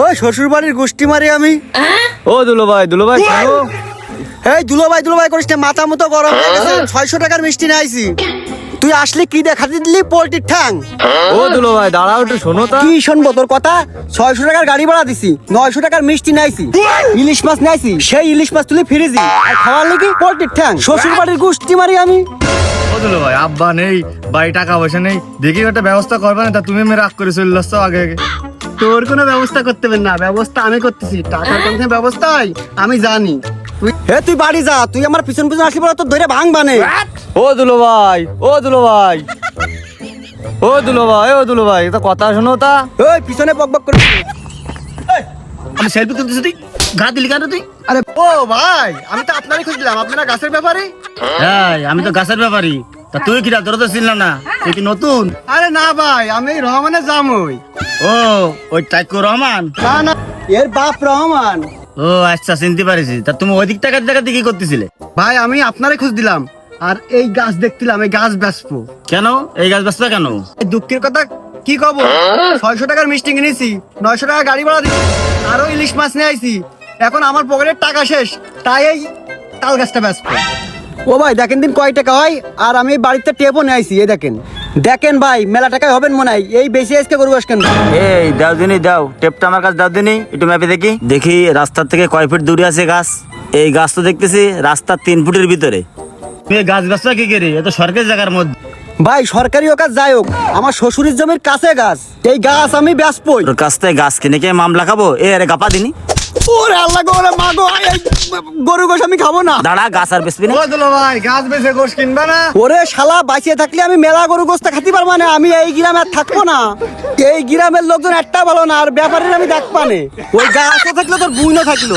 ওই শ্বশুর বাড়ির গোষ্ঠী মারি আমি। ও দুলো ভাই শোনো। এই দুলো ভাই করিস না, মাথা মতো গরম হয়ে গেছে। 600 টাকার মিষ্টি নিয়ে আইছি, তুই আসলি কি দেখাতে দিলি? পোল্ট্রির ঠ্যাং। ও দুলো ভাই দাঁড়াও একটু শোনো তা। কি শুনবো তোর কথা? 600 টাকার গাড়ি ভাড়া দিছি, 900 টাকার মিষ্টি নাইছি, ইলিশ মাছ নাইছি, সেই ইলিশ মাছ তুলি ফিরিজি আর খাওয়ার লাগি পোল্ট্রির ঠ্যাং। শ্বশুর বাড়ির গোষ্ঠী মারি আমি। ও দুলো ভাই আব্বা নেই, বাড়ি টাকা পয়সা নেই, দেখি একটা ব্যবস্থা করবে না, তা তুমি আমি রাগ করে চলে আসছো আগে আগে। তোর কোনো ব্যবস্থা করতে হবে না, ব্যবস্থা আমি করতেছি। টাকার কোনো ব্যবস্থাই আমি জানি। তুই বাড়ি যা, তুই আমার পিছন পিছন আসলি বলে তোর ধরে ভাঙ বানে। ও দুলো ভাই এটা কথা শোনো তা। ওই পিছনে বকবক করে। আমি সেলফি তুলতেছি, তুই ঘা দিলি কেন তুই? আরে ও ভাই, আমি তো আপনারই খুঁজলাম, আপনারা গাছের ব্যাপারে। হ্যাঁ আমি তো গাছের ব্যাপারী, তা তুই কিরা? তোর তো ছিলাম না, তুই কি নতুন? আরে না ভাই, আমি রহমানের জামই। ও ওই টাইকুর রহমান? না না, এর বাপ রহমান। ও আচ্ছা চিনতে পারিস। তা তুমি ওই দিক টাকা টাকা দিয়ে কি করতেছিলে? ভাই আমি আপনারই খুঁজ দিলাম, আর এই গাছ দেখছিলাম, এই গাছ বেচবো। কেন এই গাছ বেচবা কেন? এই দুঃখের কথা কি কব, 600 টাকার মিষ্টি কিনেছি, 900 টাকা গাড়ি ভাড়া দিচ্ছি, আরো ইলিশ মাছ নিয়ে আইছি। এখন আমার পকেটের টাকা শেষ, তাই এই তাল গাছটা বেচবো। ও ভাই দেখেন দিন কয় টাকা হয়, আর আমি বাড়িতে টেপও নিয়ে আইছি। এই দেখেন ভাই, মেলা টাকায় হবেন মনে হয়। এই বেশি আজকে গরু গাছ কেন? এই দাও দিনি, দাও টেপটা আমার কাছে দাও দিনি, একটু ম্যাপে দেখি। দেখি রাস্তার থেকে কয় ফিট দূরে আছে গাছ। এই গাছ তো দেখতেছি রাস্তার 3 ফুটের ভিতরে। তুমি গাছ বেচবা কি করে? এ তো সরকারি জায়গার মধ্যে। ভাই সরকারি কাজ যাই হোক, আমার শ্বশুরের জমির কাছে গাছ, এই গাছ আমি বেচবই। তোর কাছ থেকে গাছ কিনে কে মামলা খাবো? এ আরে গাপা দিনি। ওরে আল্লাহ গো, ওরে মা গো, এই গরু গোশ আমি খাবো না। দাঁড়া, গাছ আর বেচবি না? ভাই গাছ বেচে গোশ কিনবা না? ওরে শালা, বাঁচিয়ে থাকলে আমি মেলা গরু গোস্তা খাতে পারবো না। আমি এই গ্রামে আর থাকবো না। এই গ্রামের লোকজন একটা ভালো না, আর ব্যাপারের আমি দেখ পানে। ওই গাছও থাকলো, তোর বুইনও থাকলো।